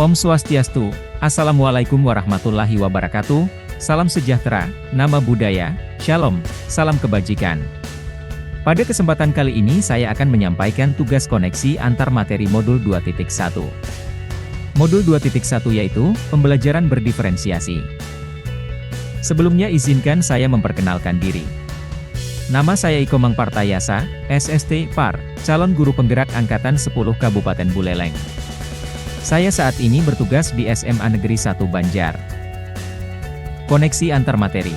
Om Swastiastu, Assalamualaikum warahmatullahi wabarakatuh, salam sejahtera, nama budaya, Shalom, salam kebajikan. Pada kesempatan kali ini saya akan menyampaikan tugas koneksi antar materi modul 2.1. Modul 2.1 yaitu, pembelajaran berdiferensiasi. Sebelumnya izinkan saya memperkenalkan diri. Nama saya Iko Mangpartayasa, SST, PAR, calon guru penggerak Angkatan 10 Kabupaten Buleleng. Saya saat ini bertugas di SMA Negeri 1 Banjar. Koneksi antar materi.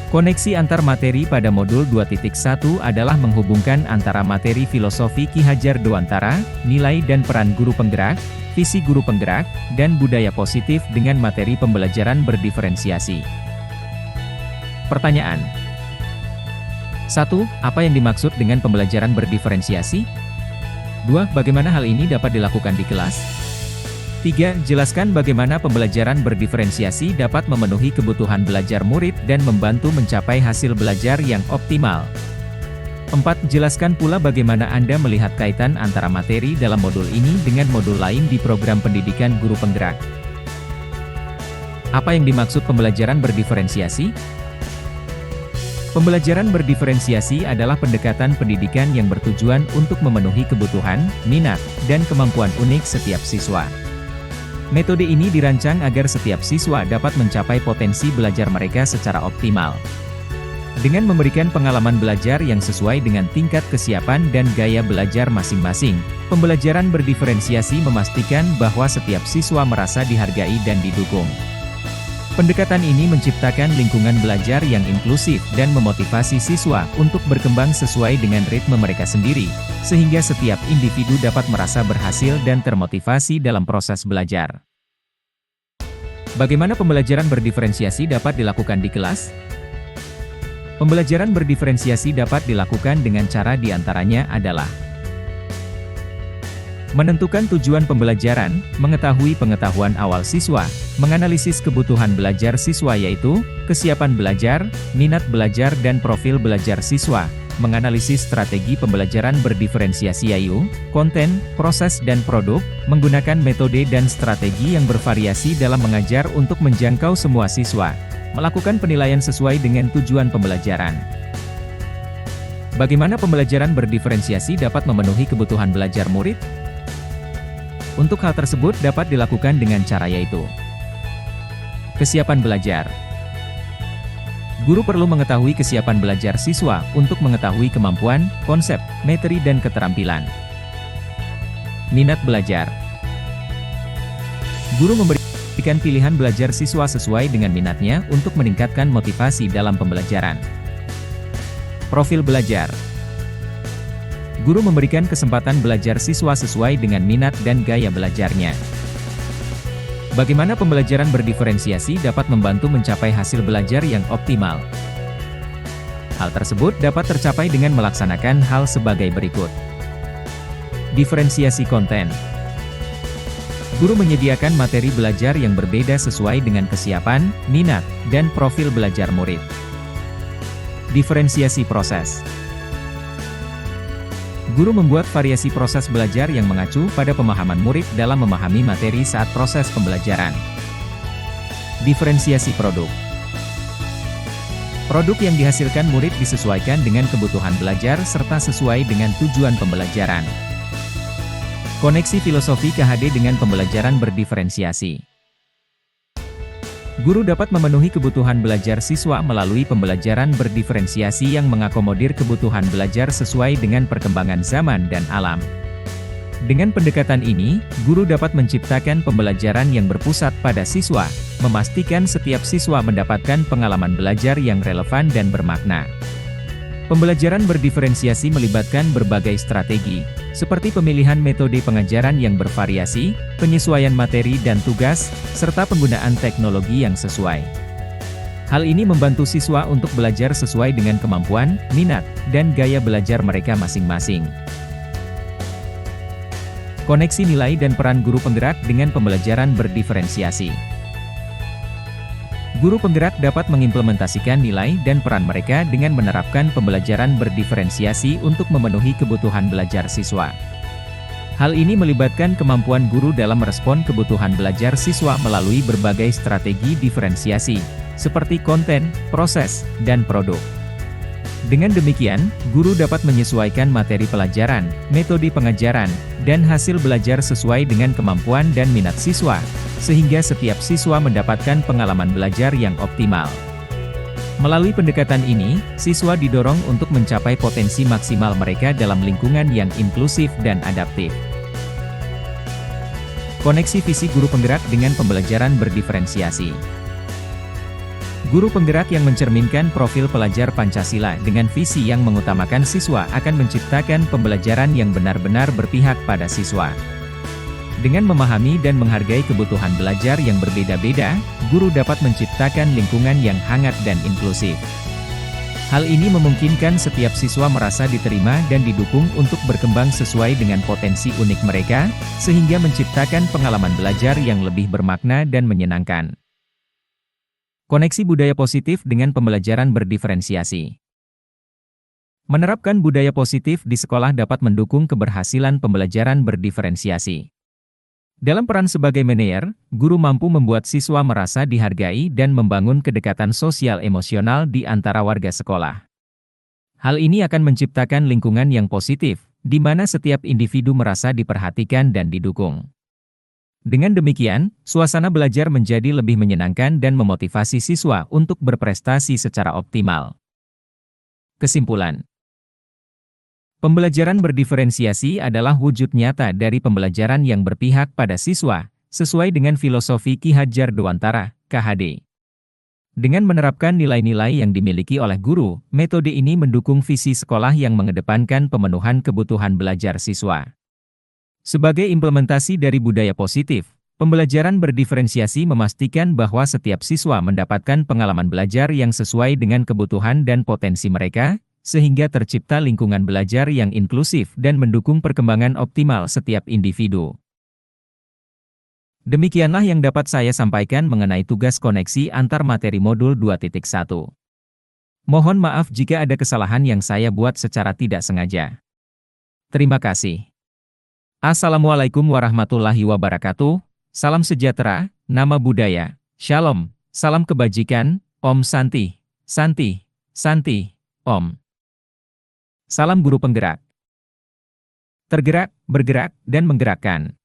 Koneksi antar materi pada modul 2.1 adalah menghubungkan antara materi filosofi Ki Hajar Dewantara, nilai dan peran guru penggerak, visi guru penggerak, dan budaya positif dengan materi pembelajaran berdiferensiasi. Pertanyaan. 1. Apa yang dimaksud dengan pembelajaran berdiferensiasi? 2. Bagaimana hal ini dapat dilakukan di kelas? 3. Jelaskan bagaimana pembelajaran berdiferensiasi dapat memenuhi kebutuhan belajar murid dan membantu mencapai hasil belajar yang optimal. 4. Jelaskan pula bagaimana Anda melihat kaitan antara materi dalam modul ini dengan modul lain di program pendidikan guru penggerak. Apa yang dimaksud pembelajaran berdiferensiasi? Pembelajaran berdiferensiasi adalah pendekatan pendidikan yang bertujuan untuk memenuhi kebutuhan, minat, dan kemampuan unik setiap siswa. Metode ini dirancang agar setiap siswa dapat mencapai potensi belajar mereka secara optimal. Dengan memberikan pengalaman belajar yang sesuai dengan tingkat kesiapan dan gaya belajar masing-masing, pembelajaran berdiferensiasi memastikan bahwa setiap siswa merasa dihargai dan didukung. Pendekatan ini menciptakan lingkungan belajar yang inklusif dan memotivasi siswa untuk berkembang sesuai dengan ritme mereka sendiri, sehingga setiap individu dapat merasa berhasil dan termotivasi dalam proses belajar. Bagaimana pembelajaran berdiferensiasi dapat dilakukan di kelas? Pembelajaran berdiferensiasi dapat dilakukan dengan cara diantaranya adalah menentukan tujuan pembelajaran, mengetahui pengetahuan awal siswa, menganalisis kebutuhan belajar siswa yaitu, kesiapan belajar, minat belajar dan profil belajar siswa, menganalisis strategi pembelajaran berdiferensiasi yaitu, konten, proses dan produk, menggunakan metode dan strategi yang bervariasi dalam mengajar untuk menjangkau semua siswa, melakukan penilaian sesuai dengan tujuan pembelajaran. Bagaimana pembelajaran berdiferensiasi dapat memenuhi kebutuhan belajar murid? Untuk hal tersebut dapat dilakukan dengan cara yaitu kesiapan belajar. Guru perlu mengetahui kesiapan belajar siswa untuk mengetahui kemampuan, konsep, materi dan keterampilan. Minat belajar. Guru memberikan pilihan belajar siswa sesuai dengan minatnya untuk meningkatkan motivasi dalam pembelajaran. Profil belajar. Guru memberikan kesempatan belajar siswa sesuai dengan minat dan gaya belajarnya. Bagaimana pembelajaran berdiferensiasi dapat membantu mencapai hasil belajar yang optimal? Hal tersebut dapat tercapai dengan melaksanakan hal sebagai berikut. Diferensiasi konten. Guru menyediakan materi belajar yang berbeda sesuai dengan kesiapan, minat, dan profil belajar murid. Diferensiasi proses. Guru membuat variasi proses belajar yang mengacu pada pemahaman murid dalam memahami materi saat proses pembelajaran. Diferensiasi produk. Produk yang dihasilkan murid disesuaikan dengan kebutuhan belajar serta sesuai dengan tujuan pembelajaran. Koneksi filosofi KHD dengan pembelajaran berdiferensiasi. Guru dapat memenuhi kebutuhan belajar siswa melalui pembelajaran berdiferensiasi yang mengakomodir kebutuhan belajar sesuai dengan perkembangan zaman dan alam. Dengan pendekatan ini, guru dapat menciptakan pembelajaran yang berpusat pada siswa, memastikan setiap siswa mendapatkan pengalaman belajar yang relevan dan bermakna. Pembelajaran berdiferensiasi melibatkan berbagai strategi, seperti pemilihan metode pengajaran yang bervariasi, penyesuaian materi dan tugas, serta penggunaan teknologi yang sesuai. Hal ini membantu siswa untuk belajar sesuai dengan kemampuan, minat, dan gaya belajar mereka masing-masing. Koneksi nilai dan peran guru penggerak dengan pembelajaran berdiferensiasi. Guru penggerak dapat mengimplementasikan nilai dan peran mereka dengan menerapkan pembelajaran berdiferensiasi untuk memenuhi kebutuhan belajar siswa. Hal ini melibatkan kemampuan guru dalam merespon kebutuhan belajar siswa melalui berbagai strategi diferensiasi, seperti konten, proses, dan produk. Dengan demikian, guru dapat menyesuaikan materi pelajaran, metode pengajaran, dan hasil belajar sesuai dengan kemampuan dan minat siswa, sehingga setiap siswa mendapatkan pengalaman belajar yang optimal. Melalui pendekatan ini, siswa didorong untuk mencapai potensi maksimal mereka dalam lingkungan yang inklusif dan adaptif. Koneksi visi guru penggerak dengan pembelajaran berdiferensiasi. Guru penggerak yang mencerminkan profil pelajar Pancasila dengan visi yang mengutamakan siswa akan menciptakan pembelajaran yang benar-benar berpihak pada siswa. Dengan memahami dan menghargai kebutuhan belajar yang berbeda-beda, guru dapat menciptakan lingkungan yang hangat dan inklusif. Hal ini memungkinkan setiap siswa merasa diterima dan didukung untuk berkembang sesuai dengan potensi unik mereka, sehingga menciptakan pengalaman belajar yang lebih bermakna dan menyenangkan. Koneksi budaya positif dengan pembelajaran berdiferensiasi. Menerapkan budaya positif di sekolah dapat mendukung keberhasilan pembelajaran berdiferensiasi. Dalam peran sebagai manajer, guru mampu membuat siswa merasa dihargai dan membangun kedekatan sosial emosional di antara warga sekolah. Hal ini akan menciptakan lingkungan yang positif, di mana setiap individu merasa diperhatikan dan didukung. Dengan demikian, suasana belajar menjadi lebih menyenangkan dan memotivasi siswa untuk berprestasi secara optimal. Kesimpulan: pembelajaran berdiferensiasi adalah wujud nyata dari pembelajaran yang berpihak pada siswa, sesuai dengan filosofi Ki Hajar Dewantara, KHD. Dengan menerapkan nilai-nilai yang dimiliki oleh guru, metode ini mendukung visi sekolah yang mengedepankan pemenuhan kebutuhan belajar siswa. Sebagai implementasi dari budaya positif, pembelajaran berdiferensiasi memastikan bahwa setiap siswa mendapatkan pengalaman belajar yang sesuai dengan kebutuhan dan potensi mereka, sehingga tercipta lingkungan belajar yang inklusif dan mendukung perkembangan optimal setiap individu. Demikianlah yang dapat saya sampaikan mengenai tugas koneksi antar materi modul 2.1. Mohon maaf jika ada kesalahan yang saya buat secara tidak sengaja. Terima kasih. Assalamualaikum warahmatullahi wabarakatuh, salam sejahtera, nama budaya, shalom, salam kebajikan, Om Santi, Santi, Santi, Om. Salam guru penggerak. Tergerak, bergerak, dan menggerakkan.